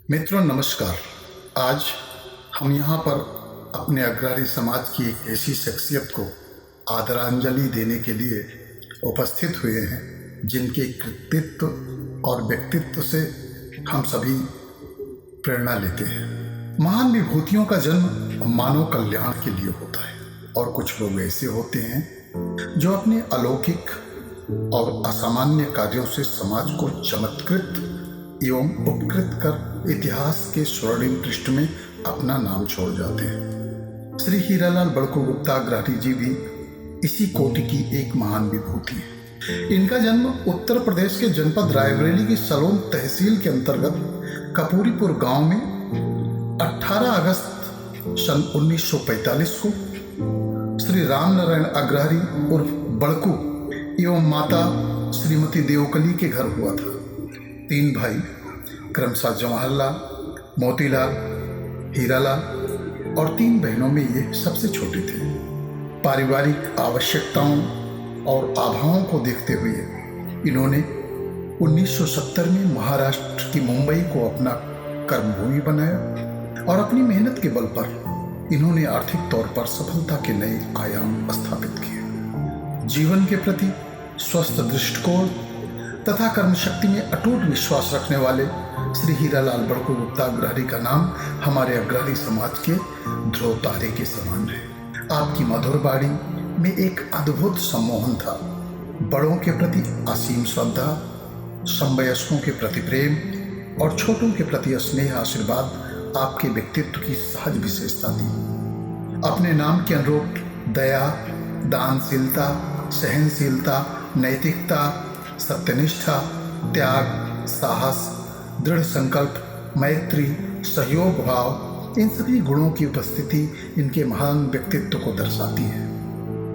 मित्रों नमस्कार। आज हम यहाँ पर अपने अग्रणी समाज की एक ऐसी शख्सियत को आदरांजलि देने के लिए उपस्थित हुए हैं जिनके कृतित्व और व्यक्तित्व से हम सभी प्रेरणा लेते हैं। महान विभूतियों का जन्म मानव कल्याण के लिए होता है और कुछ लोग ऐसे होते हैं जो अपने अलौकिक और असामान्य कार्यों से समाज को चमत्कृत एवं उपकृत कर इतिहास के स्वर्णिम पृष्ठ में अपना नाम छोड़ जाते हैं। श्री हीरालाल बड़कू गुप्ता अग्रणी जी भी इसी कोटि की एक महान विभूति है। इनका जन्म उत्तर प्रदेश के जनपद रायबरेली की सलोन तहसील के अंतर्गत कपूरीपुर गांव में 18 अगस्त सन 1945 को श्री राम नारायण अग्रणी उर्फ बड़कू एवं माता श्रीमती देवकली के घर हुआ था। 3 भाई क्रमशः जवाहरलाल, मोतीलाल, हीरालाल और 3 बहनों में ये सबसे छोटे थे। पारिवारिक आवश्यकताओं और आभाओं को देखते हुए इन्होंने 1970 में महाराष्ट्र की मुंबई को अपना कर्मभूमि बनाया और अपनी मेहनत के बल पर इन्होंने आर्थिक तौर पर सफलता के नए आयाम स्थापित किए। जीवन के प्रति स्वस्थ दृष्टिकोण तथा कर्मशक्ति में अटूट विश्वास रखने वाले श्री हीरालाल बड़कू गुप्ता अग्रणी का नाम हमारे अग्रणी समाज के ध्रुव तारे के समान है। आपकी मधुर वाणी में एक अद्भुत सम्मोहन था। बड़ों के प्रति असीम श्रद्धा, समवयस्कों के प्रति प्रेम और छोटों के प्रति स्नेह आशीर्वाद आपके व्यक्तित्व की सहज विशेषता थी। अपने नाम के अनुरूप दया, दानशीलता, सहनशीलता, नैतिकता, सत्यनिष्ठा, त्याग, साहस, दृढ़ संकल्प, मैत्री, सहयोग भाव, इन सभी गुणों की उपस्थिति इनके महान व्यक्तित्व को दर्शाती है।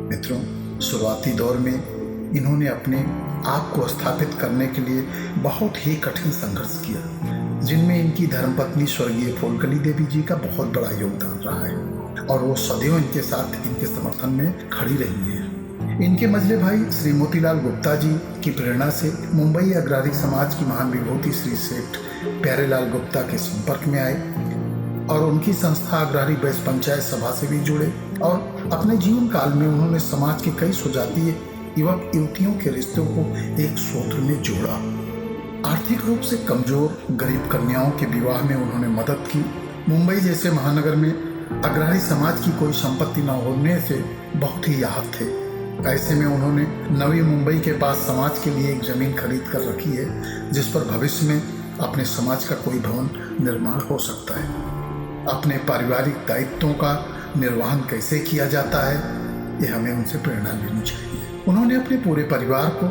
मित्रों, शुरुआती दौर में इन्होंने अपने आप को स्थापित करने के लिए बहुत ही कठिन संघर्ष किया, जिनमें इनकी धर्मपत्नी स्वर्गीय फूलकली देवी जी का बहुत बड़ा योगदान रहा है और वो सदैव इनके साथ इनके समर्थन में खड़ी रही है। इनके मझले भाई श्री मोतीलाल गुप्ता जी की प्रेरणा से मुंबई अग्रणी समाज की महान विभूति श्री सेठ प्यारेलाल गुप्ता के संपर्क में आए और उनकी संस्था अग्रणी बैस पंचायत सभा से भी जुड़े और अपने जीवन काल में उन्होंने समाज के कई सुजातीय युवक युवतियों के रिश्तों को एक सूत्र में जोड़ा। आर्थिक रूप से कमजोर गरीब कन्याओं के विवाह में उन्होंने मदद की। मुंबई जैसे महानगर में अग्रणी समाज की कोई संपत्ति न होने से बहुत ही आहत थे। ऐसे में उन्होंने नवी मुंबई के पास समाज के लिए एक जमीन खरीद कर रखी है, जिस पर भविष्य में अपने समाज का कोई भवन निर्माण हो सकता है। अपने पारिवारिक दायित्वों का निर्वहन कैसे किया जाता है, ये हमें उनसे प्रेरणा लेनी चाहिए। उन्होंने अपने पूरे परिवार को,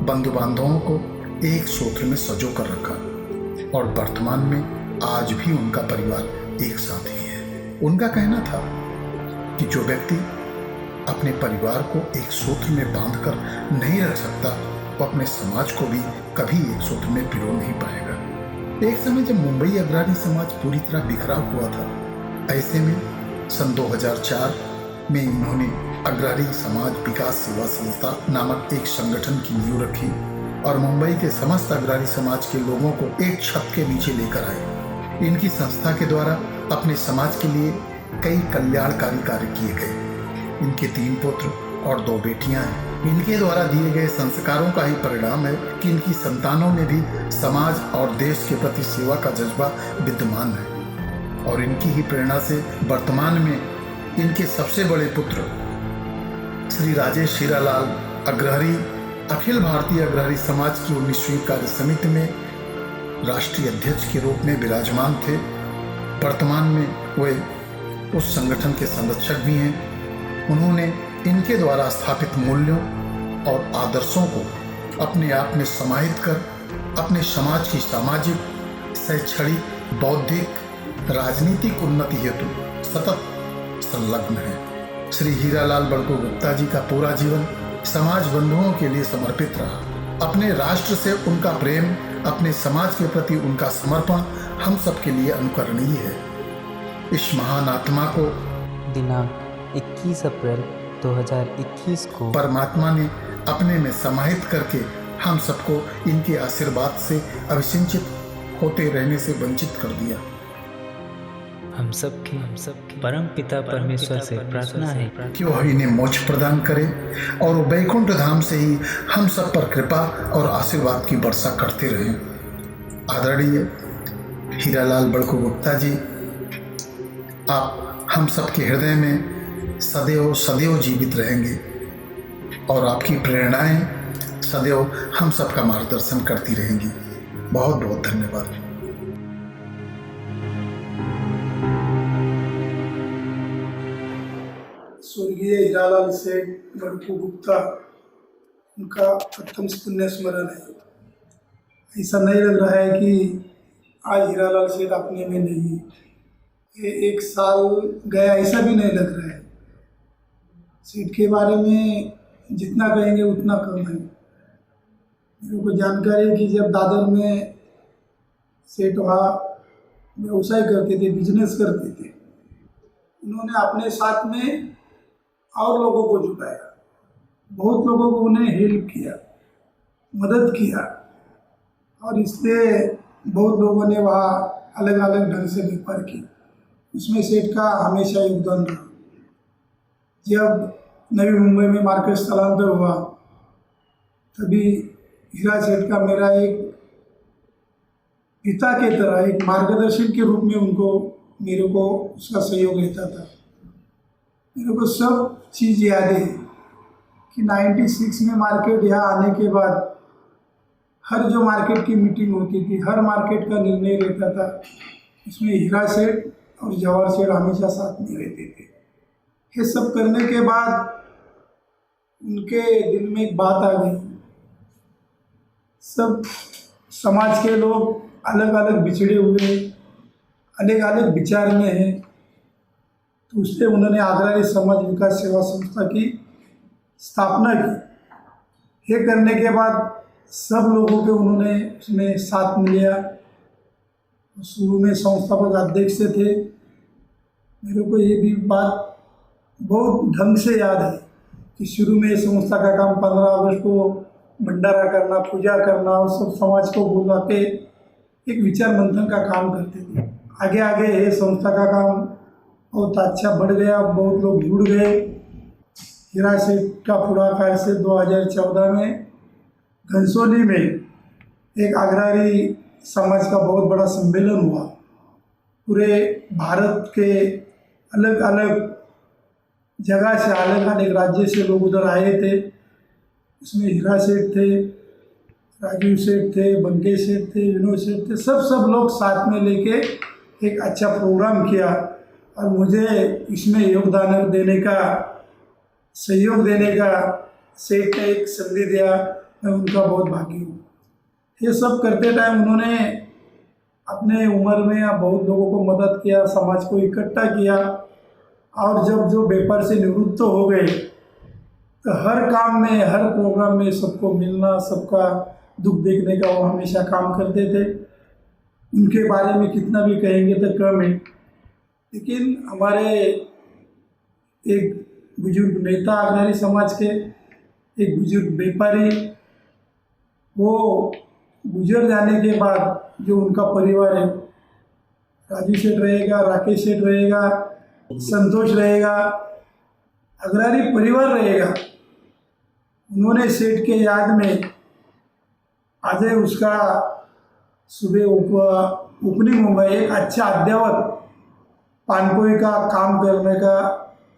बंधु बांधवों को एक सूत्र में सजो कर रखा और वर्तमान में आज भी उनका परिवार एक साथ ही है। उनका कहना था कि जो व्यक्ति अपने परिवार को एक सूत्र में बांधकर नहीं रख सकता, वो अपने समाज को भी कभी एक सूत्र में पिरो नहीं पाएगा। एक समय जब मुंबई अग्रणी समाज पूरी तरह बिखरा हुआ था, ऐसे में सन 2004 में इन्होंने अग्रणी समाज विकास सेवा संस्था नामक एक संगठन की नींव रखी और मुंबई के समस्त अग्रणी समाज के लोगों को एक छत के नीचे लेकर आए। इनकी संस्था के द्वारा अपने समाज के लिए कई कल्याणकारी कार्य किए गए। इनके 3 पुत्र और 2 बेटियां हैं। इनके द्वारा दिए गए संस्कारों का ही परिणाम है कि इनकी संतानों में भी समाज और देश के प्रति सेवा का जज्बा विद्यमान है और इनकी ही प्रेरणा से वर्तमान में इनके सबसे बड़े पुत्र श्री राजेश हीरालाल अग्रणी अखिल भारतीय अग्रणी समाज की 19वीं कार्य समिति में राष्ट्रीय अध्यक्ष के रूप में विराजमान थे। वर्तमान में वे उस संगठन के संरक्षक भी हैं। उन्होंने इनके द्वारा स्थापित मूल्यों और आदर्शों को अपने आप में समाहित कर अपने समाज की सामाजिक, शैक्षणिक, बौद्धिक, राजनीतिक उन्नति हेतु सतत संलग्न है। श्री हीरालाल बड़कू गुप्ता जी का पूरा जीवन समाज बंधुओं के लिए समर्पित रहा। अपने राष्ट्र से उनका प्रेम, अपने समाज के प्रति उनका समर्पण हम सबके लिए अनुकरणीय है। इस महान आत्मा को दिनांक 21 अप्रैल 2021 को परमात्मा ने अपने में समाहित करके हम सबको इनके आशीर्वाद से अभिसिंचित होते रहने से वंचित कर दिया। हम सबके परम पिता परमेश्वर से प्रार्थना है कि वह इन्हें मोक्ष प्रदान करे और वैकुंठ धाम से ही हम सब पर कृपा और आशीर्वाद की वर्षा करते रहें। आदरणीय हीरालाल बड़कू गुप्ता जी, आप हम सबके हृदय में सदैव सदैव जीवित रहेंगे और आपकी प्रेरणाएं सदैव हम सबका मार्गदर्शन करती रहेंगी। बहुत बहुत धन्यवाद। स्वर्गीय हीरालाल सेठ बड़कू गुप्ता, उनका प्रथम पुण्य स्मरण है। ऐसा नहीं लग रहा है कि आज हीरालाल सेठ अपने में नहीं है, ये 1 साल गया ऐसा भी नहीं लग रहा है। सेठ के बारे में जितना कहेंगे उतना कम है। मेरे को जानकारी है कि जब दादर में सेठ वहाँ व्यवसाय करते थे, बिजनेस करते थे, उन्होंने अपने साथ में और लोगों को जुटाया, बहुत लोगों को उन्हें हेल्प किया, मदद किया और इसलिए बहुत लोगों ने वहाँ अलग अलग ढंग से व्यापार किया। उसमें सेठ का हमेशा योगदान रहा। जब नवी मुंबई में मार्केट स्थलांतर हुआ तभी हीरा सेठ का मेरा एक पिता के तरह, एक मार्गदर्शन के रूप में मेरे को उसका सहयोग रहता था। मेरे को सब चीज़ याद है कि 96 में मार्केट यहाँ आने के बाद हर जो मार्केट की मीटिंग होती थी, हर मार्केट का निर्णय रहता था, इसमें हीरा सेठ और जवाहर सेठ हमेशा साथ में रहते थे। ये सब करने के बाद उनके दिल में एक बात आ गई, सब समाज के लोग अलग अलग बिछड़े हुए, अलग अलग विचार में हैं, तो उससे उन्होंने आगरा समाज विकास सेवा संस्था की स्थापना की। ये करने के बाद सब लोगों के उन्होंने उसमें साथ मिलाया। शुरू में संस्थापक अध्यक्ष थे। मेरे को ये भी बात बहुत ढंग से याद है कि शुरू में संस्था का काम 15 अगस्त को भंडारा करना, पूजा करना और सब समाज को बुला के एक विचार मंथन का काम करते थे। आगे आगे ये संस्था का काम बहुत अच्छा बढ़ गया, बहुत लोग जुड़ गए। हीरा सेठ का पुरस्कार से 2014 में घनसोली में एक अग्रणी समाज का बहुत बड़ा सम्मेलन हुआ। पूरे भारत के अलग अलग जगह से, अलग अलग राज्य से लोग उधर आए थे। इसमें हीरा सेठ थे, राजीव सेठ थे, बंके सेठ थे, विनोद सेठ थे, सब लोग साथ में लेके एक अच्छा प्रोग्राम किया और मुझे इसमें योगदान देने का, सहयोग देने का सेठ ने एक संधि दिया। मैं उनका बहुत भागी हूँ। ये सब करते टाइम उन्होंने अपने उम्र में बहुत लोगों को मदद किया, समाज को इकट्ठा किया और जब जो व्यापार से निवृत्त हो गए तो हर काम में, हर प्रोग्राम में सबको मिलना, सबका दुख देखने का वो हमेशा काम करते थे। उनके बारे में कितना भी कहेंगे तो कम है। लेकिन हमारे एक बुजुर्ग नेता अग्रणी समाज के, एक बुजुर्ग व्यापारी, वो गुजर जाने के बाद जो उनका परिवार है, राजू सेठ रहेगा, राकेश सेठ रहेगा, संतोष रहेगा, अग्रणी परिवार रहेगा, उन्होंने सेठ के याद में आज उसका सुबह ओपनिंग होगा, एक अच्छा अद्ययावत पानकोई का काम करने का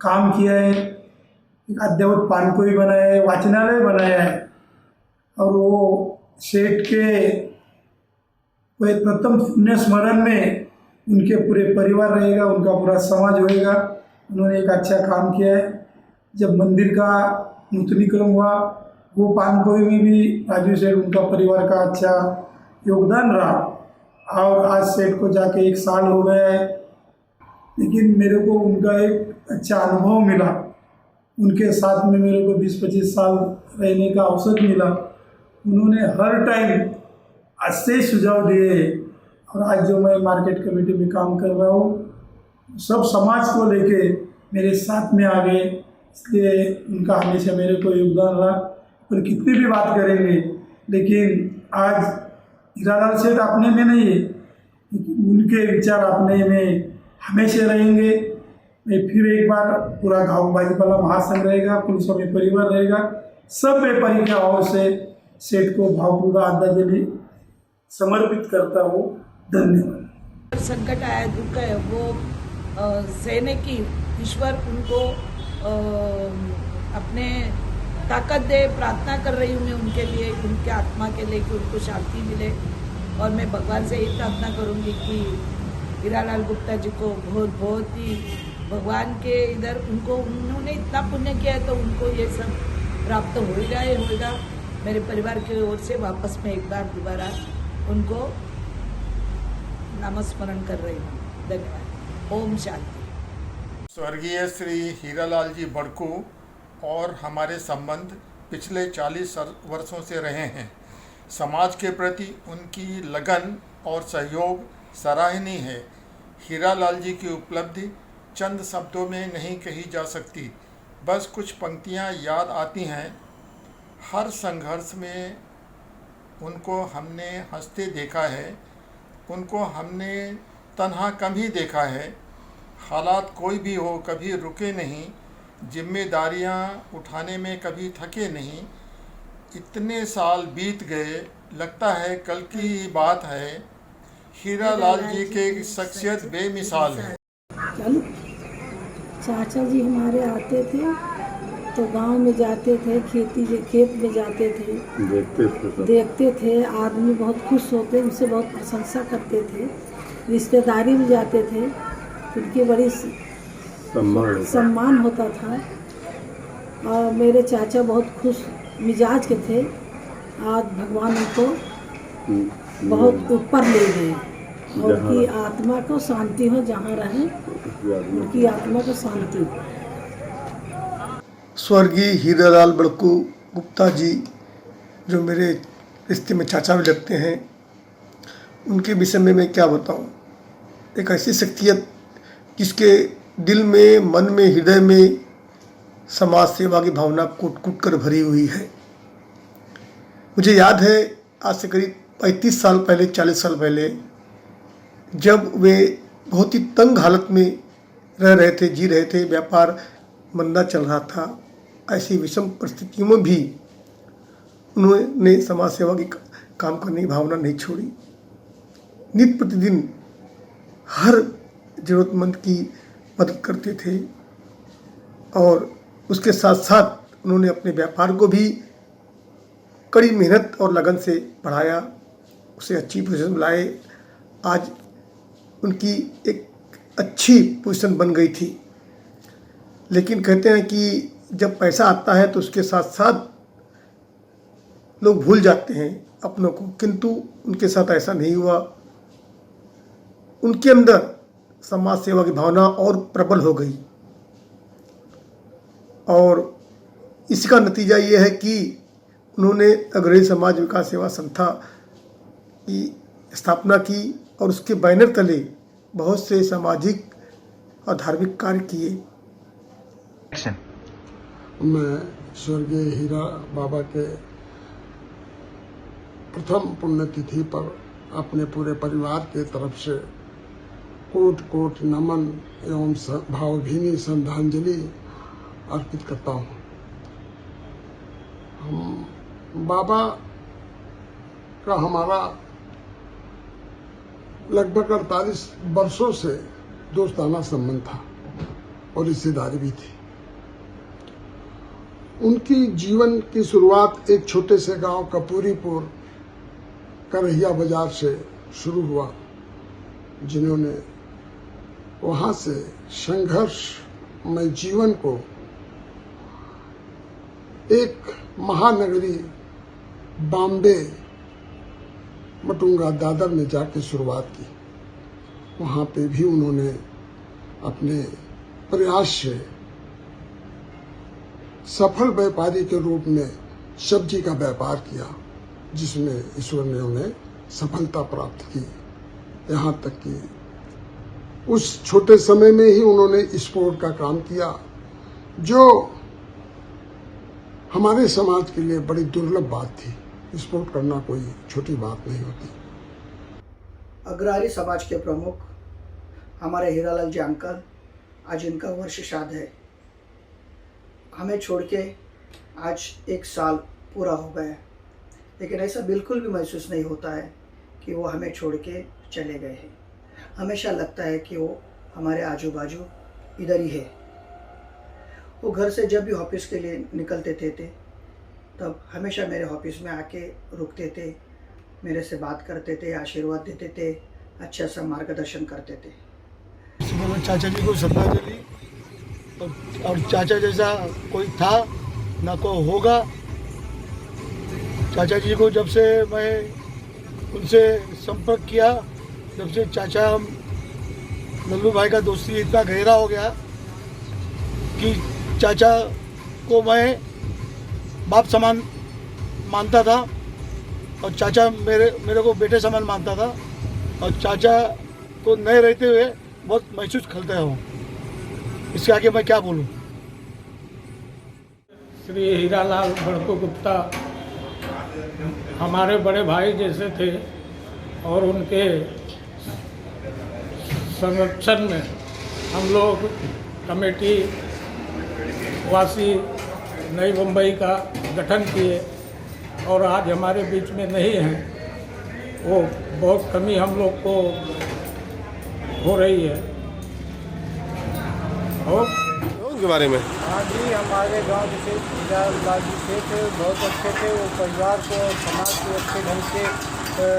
काम किया है। एक अद्ययावत पानकोई बनाया है, वाचनालय बनाया है और वो सेठ के प्रथम पुण्य स्मरण में उनके पूरे परिवार रहेगा, उनका पूरा समाज होएगा। उन्होंने एक अच्छा काम किया है। जब मंदिर का नूतनीकरण हुआ, वो पानकोई में भी राजू सेठ, उनका परिवार का अच्छा योगदान रहा और आज सेठ को जाके 1 साल हो गया है। लेकिन मेरे को उनका एक अच्छा अनुभव मिला, उनके साथ में मेरे को 20-25 साल रहने का अवसर मिला। उन्होंने हर टाइम अच्छे सुझाव दिए और आज जो मैं मार्केट कमेटी में काम कर रहा हूँ, सब समाज को लेके मेरे साथ में आ गए। इसलिए उनका हमेशा मेरे को योगदान रहा। पर कितनी भी बात करेंगे, लेकिन आज हीरालाल सेठ अपने में नहीं है, उनके विचार अपने में हमेशा रहेंगे। मैं फिर एक बार पूरा गाँव भाजपा महासंघ रहेगा, पुलिसों में परिवार रहेगा, सब व्यापारी के भाव से सेठ को भावपूर्ण आदरांजलि समर्पित करता हूँ। धन्यवाद। संकट आया, दुख है, वो सहने की ईश्वर उनको अपने ताकत दे। प्रार्थना कर रही हूँ मैं उनके लिए, उनके आत्मा के लिए, कि उनको शांति मिले। और मैं भगवान से यही प्रार्थना करूँगी कि हीरालाल गुप्ता जी को बहुत ही भगवान के इधर उनको, उन्होंने इतना पुण्य किया है तो उनको ये सब प्राप्त होगा। मेरे परिवार की ओर से वापस में एक बार दोबारा उनको नामस्मरण कर रही हूँ। धन्यवाद। ओम शांति। स्वर्गीय श्री हीरालाल जी बड़कू और हमारे संबंध पिछले 40 वर्षों से रहे हैं। समाज के प्रति उनकी लगन और सहयोग सराहनीय है। हीरालाल जी की उपलब्धि चंद शब्दों में नहीं कही जा सकती, बस कुछ पंक्तियां याद आती हैं। हर संघर्ष में उनको हमने हंसते देखा है, उनको हमने तन्हा कम ही देखा है। हालात कोई भी हो, कभी रुके नहीं, जिम्मेदारियां उठाने में कभी थके नहीं। इतने साल बीत गए, लगता है कल की ही बात है। हीरालाल जी की शख्सियत बेमिसाल है। चाचा जी हमारे आते थे तो गांव में जाते थे, खेत में जाते थे, देखते थे। आदमी बहुत खुश होते, उनसे बहुत प्रशंसा करते थे। रिश्तेदारी में जाते थे, उनकी बड़ी सम्मान होता था। और मेरे चाचा बहुत खुश मिजाज के थे। आज भगवान उनको बहुत ऊपर ले गए। और उनकी आत्मा को शांति हो, जहाँ रहे उनकी आत्मा को शांति हो। स्वर्गीय हीरालाल बड़कू गुप्ता जी, जो मेरे रिश्ते में चाचा भी लगते हैं, उनके विषय में मैं क्या बताऊं। एक ऐसी शख्सियत जिसके दिल में, मन में, हृदय में समाज सेवा की भावना कूट कूट कर भरी हुई है। मुझे याद है आज से करीब 35 साल पहले, 40 साल पहले, जब वे बहुत ही तंग हालत में रह रहे थे, जी रहे थे, व्यापार मंदा चल रहा था, ऐसी विषम परिस्थितियों में भी उन्होंने समाज सेवा की काम करने की भावना नहीं छोड़ी। नित्य प्रतिदिन हर ज़रूरतमंद की मदद करते थे और उसके साथ साथ उन्होंने अपने व्यापार को भी कड़ी मेहनत और लगन से बढ़ाया, उसे अच्छी पोजीशन में लाए। आज उनकी एक अच्छी पोजीशन बन गई थी। लेकिन कहते हैं कि जब पैसा आता है तो उसके साथ साथ लोग भूल जाते हैं अपनों को, किंतु उनके साथ ऐसा नहीं हुआ। उनके अंदर समाज सेवा की भावना और प्रबल हो गई और इसका नतीजा ये है कि उन्होंने अग्रणी समाज विकास सेवा संस्था की स्थापना की और उसके बैनर तले बहुत से सामाजिक और धार्मिक कार्य किए। मैं स्वर्गीय हीरा बाबा के प्रथम पुण्यतिथि पर अपने पूरे परिवार के तरफ से कोट कोट नमन एवं भावभीनी श्रद्धांजलि अर्पित करता हूँ। हम बाबा का हमारा लगभग 48 वर्षों से दोस्ताना संबंध था और रिश्तेदारी भी थी। उनकी जीवन की शुरुआत एक छोटे से गांव कपूरीपुर करहिया बाजार से शुरू हुआ, जिन्होंने वहां से संघर्षमय जीवन को एक महानगरी बॉम्बे मटुंगा दादर में जाके शुरुआत की। वहां पे भी उन्होंने अपने प्रयास से सफल व्यापारी के रूप में सब्जी का व्यापार किया, जिसमें ईश्वर ने उन्हें सफलता प्राप्त की। यहाँ तक कि उस छोटे समय में ही उन्होंने स्पोर्ट का काम किया, जो हमारे समाज के लिए बड़ी दुर्लभ बात थी। स्पोर्ट करना कोई छोटी बात नहीं होती। अग्रहारी समाज के प्रमुख हमारे हीरालाल जी अंकल, आज इनका वर्ष श्राद्ध है। हमें छोड़ के आज 1 साल पूरा हो गया, लेकिन ऐसा बिल्कुल भी महसूस नहीं होता है कि वो हमें छोड़ के चले गए हैं। हमेशा लगता है कि वो हमारे आजू बाजू इधर ही है। वो घर से जब भी ऑफिस के लिए निकलते थे तब हमेशा मेरे ऑफिस में आके रुकते थे, मेरे से बात करते थे, आशीर्वाद देते थे, अच्छा सा मार्गदर्शन करते थे। चाचा जी को श्रद्धांजलि, और चाचा जैसा कोई था ना कोई होगा। चाचा जी को जब से मैं उनसे संपर्क किया, जब से चाचा लल्लू भाई का दोस्ती इतना गहरा हो गया कि चाचा को मैं बाप समान मानता था और चाचा मेरे को बेटे समान मानता था, और चाचा को नहीं रहते हुए बहुत महसूस करता हूँ। इसके आगे मैं क्या बोलूँ। श्री हीरालाल बड़कू गुप्ता हमारे बड़े भाई जैसे थे और उनके संरक्षण में हम लोग कमेटी वासी नई मुंबई का गठन किए, और आज हमारे बीच में नहीं हैं। वो बहुत कमी हम लोग को हो रही है। और उनके बारे में आज ही हमारे गांव से हीरालाल जी थे, बहुत अच्छे थे। वो परिवार को और समाज को अच्छे ढंग से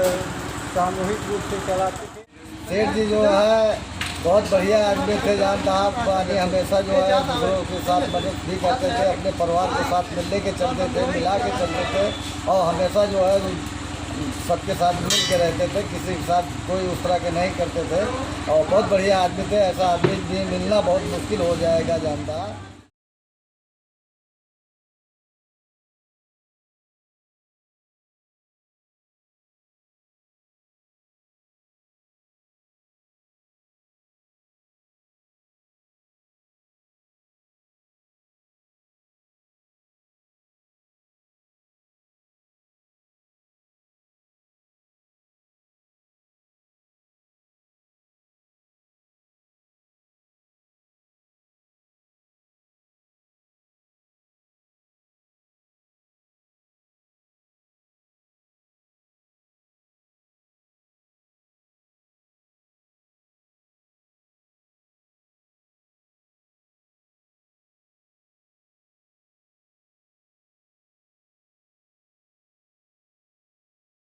सामूहिक रूप से चलाते थे। सेठ जी जो है बहुत बढ़िया आदमी थे, जानता आप पानी हमेशा जो है दूसरों के साथ मदद भी करते थे, अपने परिवार के साथ मिलने के चलते थे, मिला के चलते थे, और हमेशा जो है सबके साथ मिल के रहते थे, किसी के साथ कोई उस तरह के नहीं करते थे, और बहुत बढ़िया आदमी थे। ऐसा आदमी भी मिलना बहुत मुश्किल हो जाएगा, जानता।